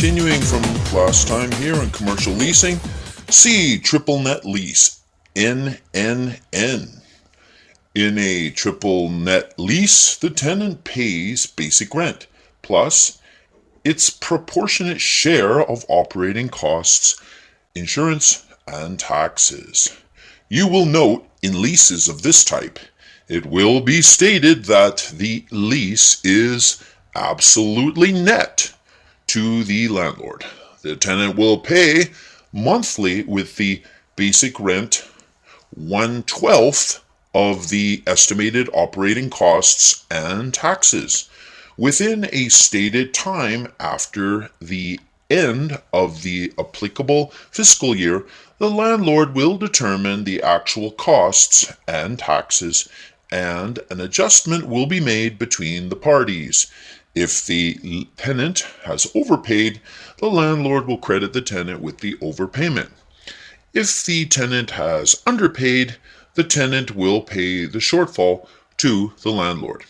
continuing from last time here in commercial leasing, C, triple net lease, NNN. In a triple net lease, the tenant pays basic rent, plus its proportionate share of operating costs, insurance, and taxes. You will note in leases of this type, it will be stated that the lease is absolutely net to the landlord. The tenant will pay monthly with the basic rent 1/12 of the estimated operating costs and taxes within a stated time after the end of the applicable fiscal year. The landlord will determine the actual costs and taxes, and an adjustment will be made between the parties. If the tenant has overpaid, the landlord will credit the tenant with the overpayment. If the tenant has underpaid, the tenant will pay the shortfall to the landlord.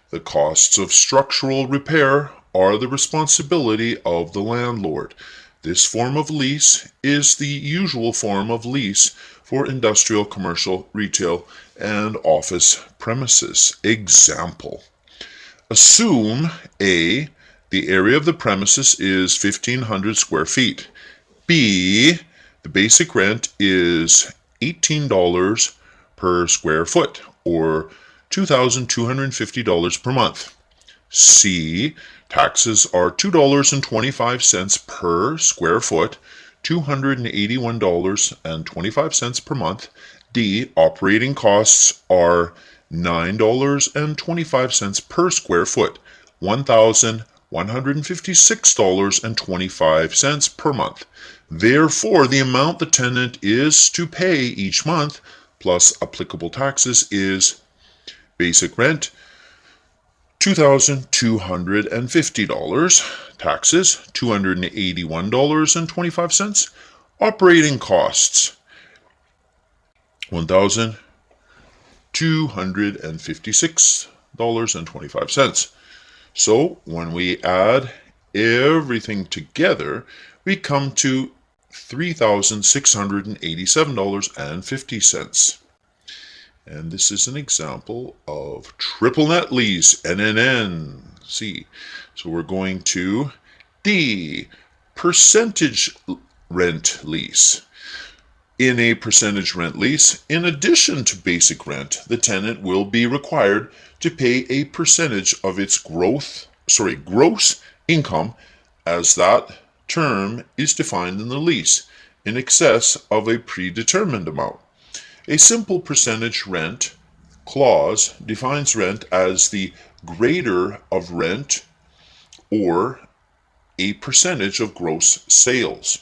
The costs of structural repair are the responsibility of the landlord. This form of lease is the usual form of lease for industrial, commercial, retail, and office premises. Example: assume A, the area of the premises is 1,500 square feet. B, the basic rent is $18 per square foot, or $2,250 per month. C, taxes are $2.25 per square foot, $281.25 per month. D, operating costs are $9.25 per square foot, $1,156.25 per month. Therefore, the amount the tenant is to pay each month, plus applicable taxes, is basic rent, $2,250, taxes, $281.25, operating costs, $1,256.25. So when we add everything together, we come to $3,687.50. And this is an example of triple net lease, NNN. C. So we're going to D, percentage rent lease. In a percentage rent lease, in addition to basic rent, the tenant will be required to pay a percentage of its gross income, as that term is defined in the lease, in excess of a predetermined amount. A simple percentage rent clause defines rent as the greater of rent or a percentage of gross sales.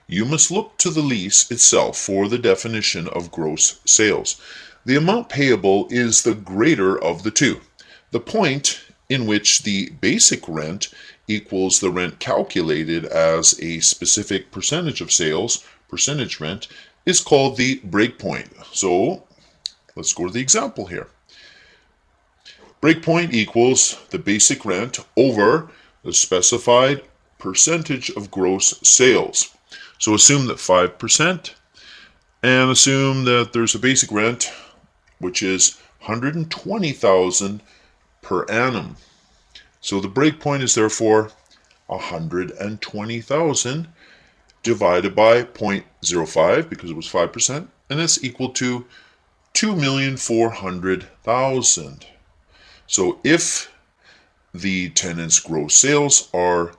You must look to the lease itself for the definition of gross sales. The amount payable is the greater of the two. The point in which the basic rent equals the rent calculated as a specific percentage of sales, percentage rent, is called the breakpoint. So let's go to the example here. Breakpoint equals the basic rent over the specified percentage of gross sales. So assume that 5%, and assume that there's a basic rent which is $120,000 per annum. So the breakpoint is therefore $120,000 divided by 0.05, because it was 5%, and that's equal to $2,400,000. So if the tenant's gross sales are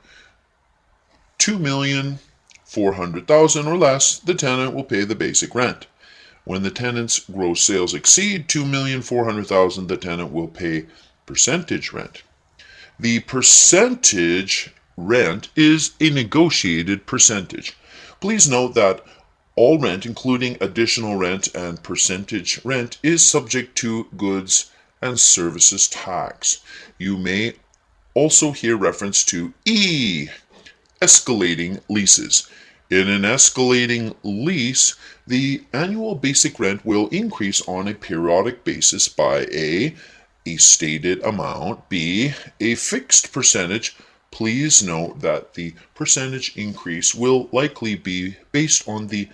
$2,400,000 or less, the tenant will pay the basic rent. When the tenant's gross sales exceed $2,400,000, the tenant will pay percentage rent. The percentage rent is a negotiated percentage. Please note that all rent, including additional rent and percentage rent, is subject to goods and services tax. You may also hear reference to E, escalating leases. In an escalating lease, the annual basic rent will increase on a periodic basis by A, stated amount, B, a fixed percentage, Please note that the percentage increase will likely be based on the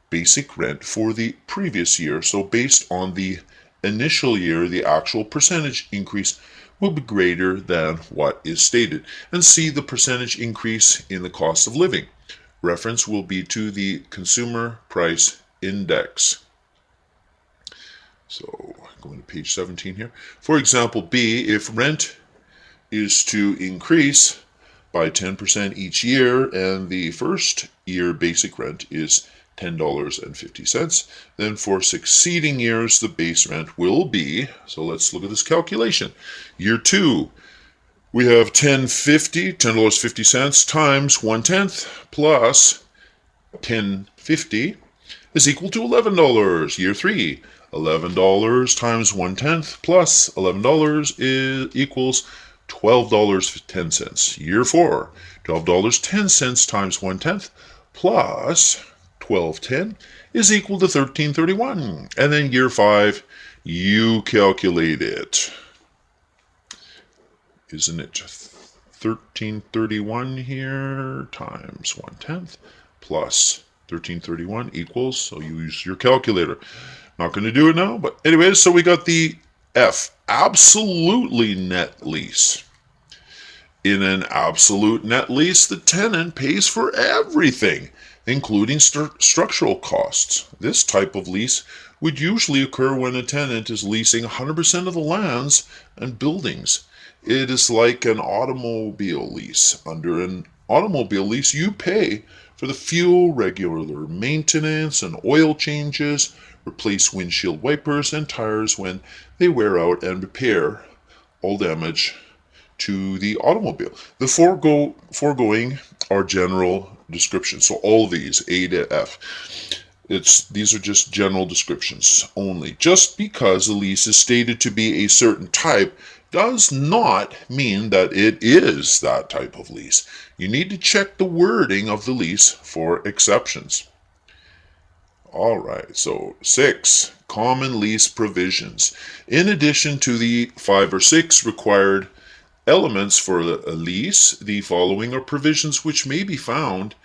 basic rent for the previous year. So based on the initial year, the actual percentage increase will be greater than what is stated. And see the percentage increase in the cost of living. Reference will be to the Consumer Price Index. So going to page 17 here. For example, B, if rent is to increase by 10% each year and the first year basic rent is $10.50, then for succeeding years the base rent will be, so let's look at this calculation. Year 2, we have $10.50 times 1/10 plus $10.50 is equal to $11. Year 3, $11 times 1/10 plus $11 equals $12.10. Year 4, $12.10 times 1/10 plus $12.10 is equal to $13.31. And then year 5, you calculate it. Isn't it $13.31 here times 1/10 plus $13.31 equals, so you use your calculator. Not going to do it now, but anyways, so we got the F, absolutely net lease. In an absolute net lease, the tenant pays for everything, including structural costs. This type of lease would usually occur when a tenant is leasing 100% of the lands and buildings. It is like an automobile lease. Under an automobile lease, you pay for the fuel, regular maintenance, and oil changes, replace windshield wipers and tires when they wear out, and repair all damage to the automobile. The foregoing are general descriptions. So all these, A to F, these are just general descriptions only. Just because a lease is stated to be a certain type does not mean that it is that type of lease. You need to check the wording of the lease for exceptions. All right, so 6, common lease provisions. In addition to the 5 or 6 required elements for a lease, the following are provisions which may be found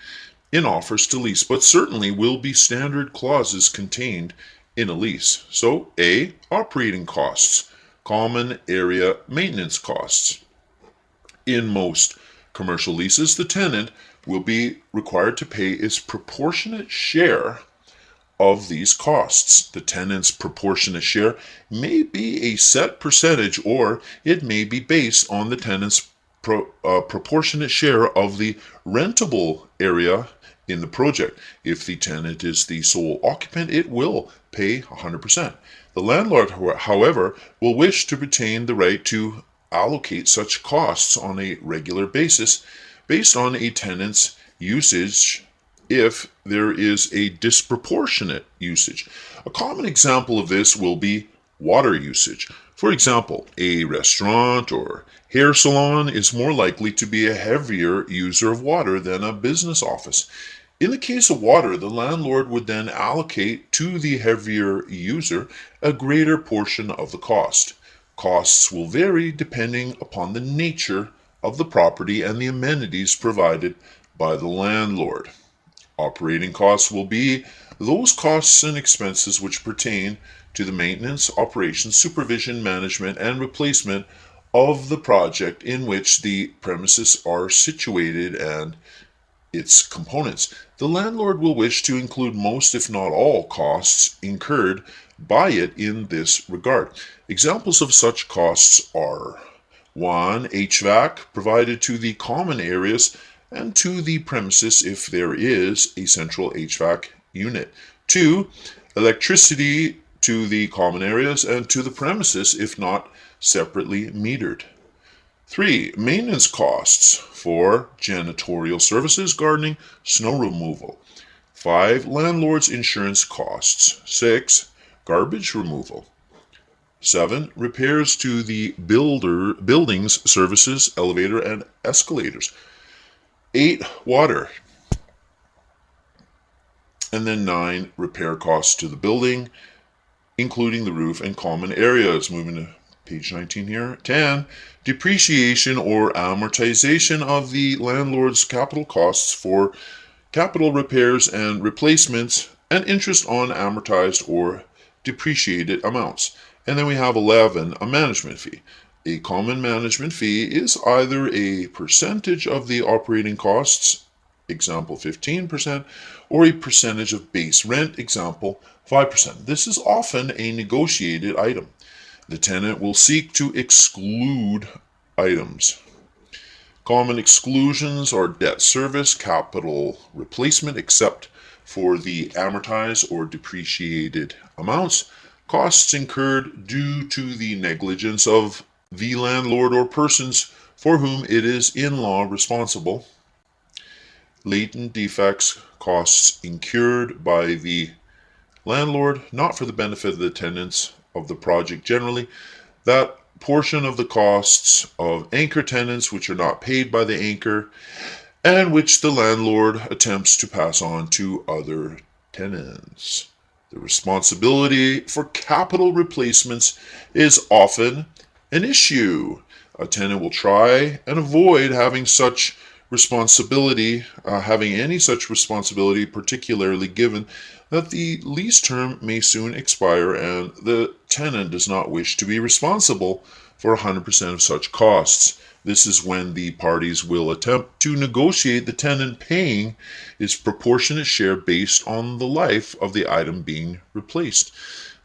in offers to lease, but certainly will be standard clauses contained in a lease. So A, operating costs, common area maintenance costs. In most commercial leases, the tenant will be required to pay its proportionate share of these costs. The tenant's proportionate share may be a set percentage, or it may be based on the tenant's proportionate share of the rentable area in the project. If the tenant is the sole occupant, it will pay 100%. The landlord, however, will wish to retain the right to allocate such costs on a regular basis based on a tenant's usage if there is a disproportionate usage. A common example of this will be water usage. For example, a restaurant or hair salon is more likely to be a heavier user of water than a business office. In the case of water, the landlord would then allocate to the heavier user a greater portion of the cost. Costs will vary depending upon the nature of the property and the amenities provided by the landlord. Operating costs will be those costs and expenses which pertain to the maintenance, operations, supervision, management, and replacement of the project in which the premises are situated and its components. The landlord will wish to include most, if not all, costs incurred by it in this regard. Examples of such costs are 1. HVAC provided to the common areas and to the premises if there is a central HVAC unit. 2. Electricity to the common areas and to the premises if not separately metered. 3. Maintenance costs. 4. Janitorial services, gardening, snow removal. 5. Landlord's insurance costs. 6. Garbage removal. 7. Repairs to the building's services, elevator and escalators. 8. Water. And then 9. Repair costs to the building, including the roof and common areas. Moving to Page 19 here. 10. Depreciation or amortization of the landlord's capital costs for capital repairs and replacements, and interest on amortized or depreciated amounts. And then we have 11, a management fee. A common management fee is either a percentage of the operating costs, example 15%, or a percentage of base rent, example 5%. This is often a negotiated item. The tenant will seek to exclude items. Common exclusions are debt service, capital replacement, except for the amortized or depreciated amounts, costs incurred due to the negligence of the landlord or persons for whom it is in law responsible, latent defects, costs incurred by the landlord, not for the benefit of the tenants of the project generally, that portion of the costs of anchor tenants which are not paid by the anchor and which the landlord attempts to pass on to other tenants. The responsibility for capital replacements is often an issue. A tenant will try and avoid having such responsibility, any such responsibility, particularly given that the lease term may soon expire and the tenant does not wish to be responsible for 100% of such costs. This is when the parties will attempt to negotiate the tenant paying its proportionate share based on the life of the item being replaced.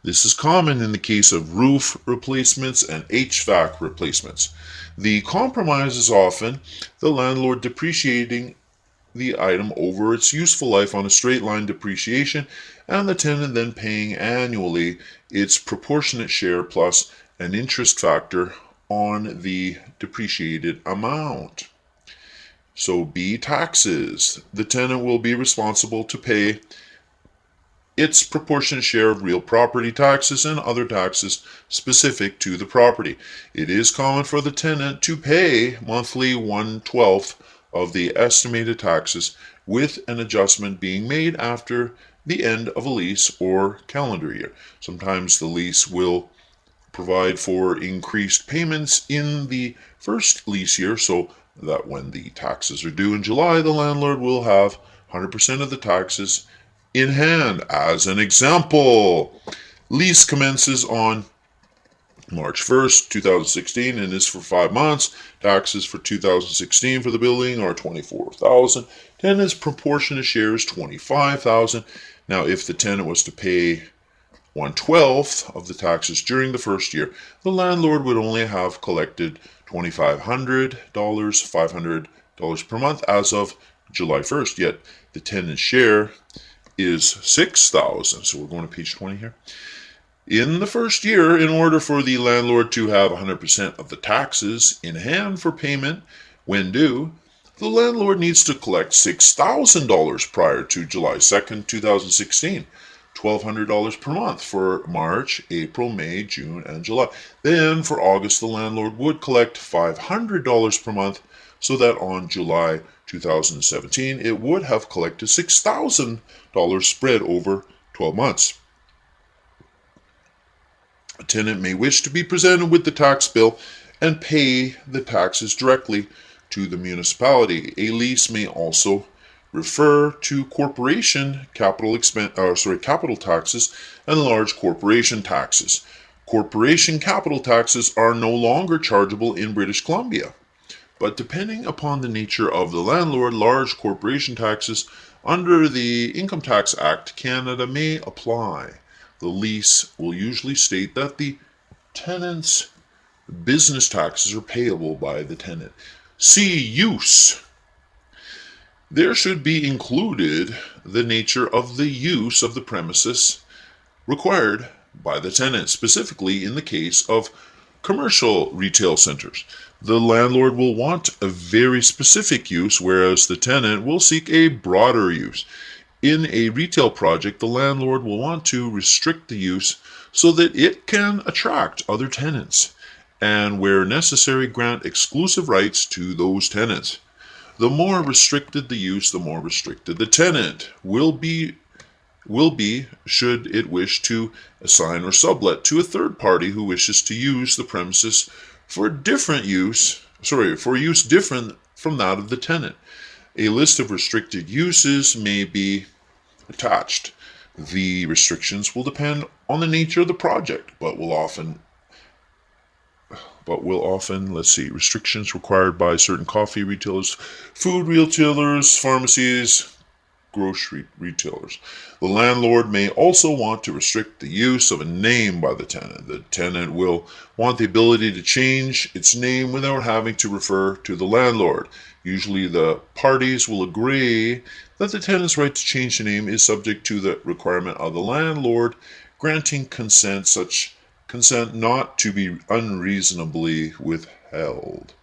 This is common in the case of roof replacements and HVAC replacements. The compromise is often the landlord depreciating the item over its useful life on a straight line depreciation, and the tenant then paying annually its proportionate share plus an interest factor on the depreciated amount. So B, taxes. The tenant will be responsible to pay its proportionate share of real property taxes and other taxes specific to the property. It is common for the tenant to pay monthly 1/12 of the estimated taxes, with an adjustment being made after the end of a lease or calendar year. Sometimes the lease will provide for increased payments in the first lease year, so that when the taxes are due in July, the landlord will have 100% of the taxes in hand. As an example, lease commences on March 1st, 2016, and is for 5 months. Taxes for 2016 for the building are $24,000. Tenant's proportionate share is $25,000. Now, if the tenant was to pay 1/12 of the taxes during the first year, the landlord would only have collected $2,500, $500 per month as of July 1st. Yet the tenant's share is $6,000. So we're going to page 20 here. In the first year, in order for the landlord to have 100% of the taxes in hand for payment when due, the landlord needs to collect $6,000 prior to July 2nd, 2016, $1,200 per month for March, April, May, June, and July. Then for August, the landlord would collect $500 per month, so that on July 2017, it would have collected $6,000 spread over 12 months. A tenant may wish to be presented with the tax bill and pay the taxes directly to the municipality. A lease may also refer to corporation capital taxes and large corporation taxes. Corporation capital taxes are no longer chargeable in British Columbia, but depending upon the nature of the landlord, large corporation taxes under the Income Tax Act Canada may apply. The lease will usually state that the tenant's business taxes are payable by the tenant. C, use. There should be included the nature of the use of the premises required by the tenant, specifically in the case of commercial retail centers. The landlord will want a very specific use, whereas the tenant will seek a broader use. In a retail project, the landlord will want to restrict the use so that it can attract other tenants, and where necessary, grant exclusive rights to those tenants. The more restricted the use, the more restricted the tenant will be will be should it wish to assign or sublet to a third party who wishes to use the premises for use different from that of the tenant. A list of restricted uses may be attached. The restrictions will depend on the nature of the project, but will often, restrictions required by certain coffee retailers, food retailers, pharmacies, grocery retailers. The landlord may also want to restrict the use of a name by the tenant. The tenant will want the ability to change its name without having to refer to the landlord. Usually the parties will agree that the tenant's right to change the name is subject to the requirement of the landlord granting consent, such consent not to be unreasonably withheld.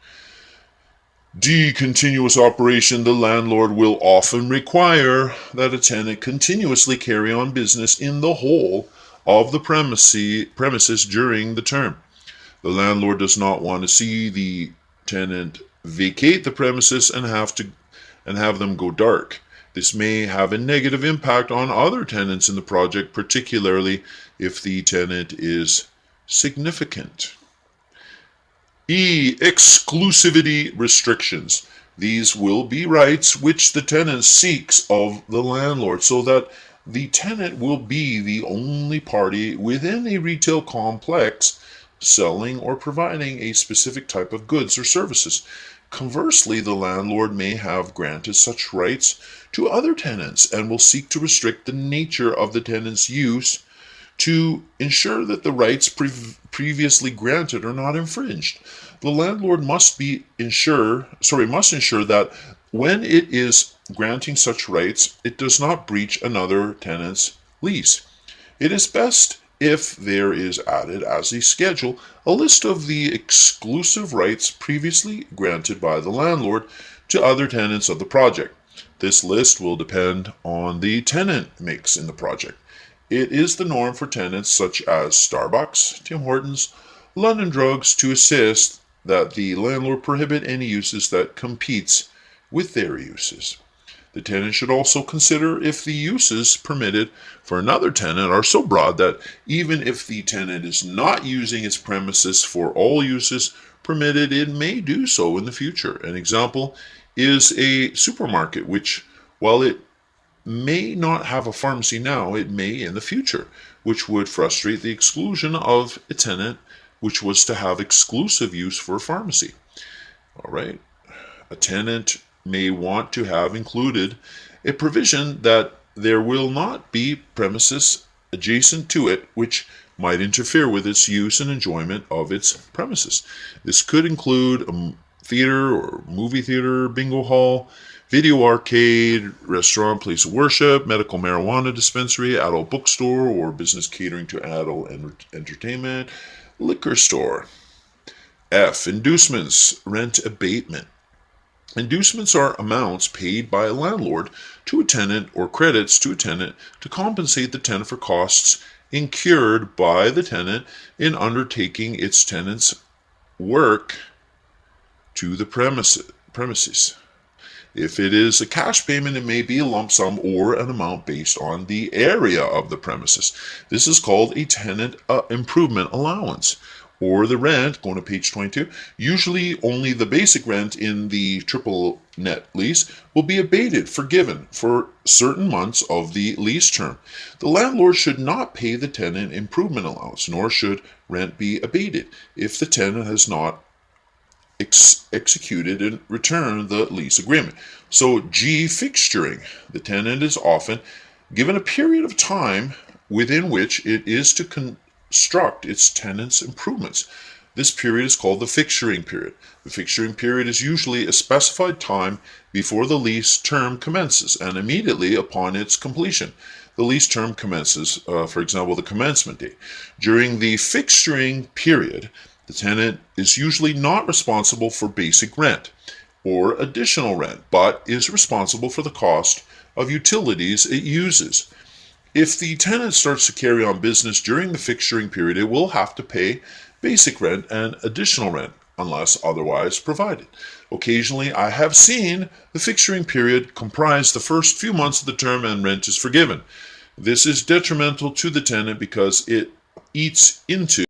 Continuous operation. The landlord will often require that a tenant continuously carry on business in the whole of the premises during the term. The landlord does not want to see the tenant vacate the premises and have them go dark. This may have a negative impact on other tenants in the project, particularly if the tenant is significant. Exclusivity restrictions. These will be rights which the tenant seeks of the landlord, so that the tenant will be the only party within a retail complex selling or providing a specific type of goods or services. Conversely, the landlord may have granted such rights to other tenants and will seek to restrict the nature of the tenant's use to ensure that the rights previously granted are not infringed. The landlord must ensure that when it is granting such rights, it does not breach another tenant's lease. It is best if there is added as a schedule a list of the exclusive rights previously granted by the landlord to other tenants of the project. This list will depend on the tenant mix in the project. It is the norm for tenants such as Starbucks, Tim Hortons, London Drugs to insist that the landlord prohibit any uses that competes with their uses. The tenant should also consider if the uses permitted for another tenant are so broad that even if the tenant is not using its premises for all uses permitted, it may do so in the future. An example is a supermarket, which, while it may not have a pharmacy now, it may in the future, which would frustrate the exclusion of a tenant which was to have exclusive use for a pharmacy. All right. A tenant may want to have included a provision that there will not be premises adjacent to it which might interfere with its use and enjoyment of its premises. This could include a theater or movie theater, bingo hall, video arcade, restaurant, place of worship, medical marijuana dispensary, adult bookstore, or business catering to adult entertainment, liquor store. F. Inducements, rent abatement. Inducements are amounts paid by a landlord to a tenant or credits to a tenant to compensate the tenant for costs incurred by the tenant in undertaking its tenant's work to the premises. If it is a cash payment, it may be a lump sum or an amount based on the area of the premises. This is called a tenant improvement allowance. Or the rent, going to page 22, usually only the basic rent in the triple net lease will be forgiven for certain months of the lease term. The landlord should not pay the tenant improvement allowance, nor should rent be abated if the tenant has not executed and returned the lease agreement. So G, fixturing. The tenant is often given a period of time within which it is to construct its tenant's improvements. This period is called the fixturing period. The fixturing period is usually a specified time before the lease term commences and immediately upon its completion. The lease term commences, for example, the commencement date. During the fixturing period, the tenant is usually not responsible for basic rent or additional rent, but is responsible for the cost of utilities it uses. If the tenant starts to carry on business during the fixturing period, it will have to pay basic rent and additional rent unless otherwise provided. Occasionally, I have seen the fixturing period comprise the first few months of the term and rent is forgiven. This is detrimental to the tenant because it eats into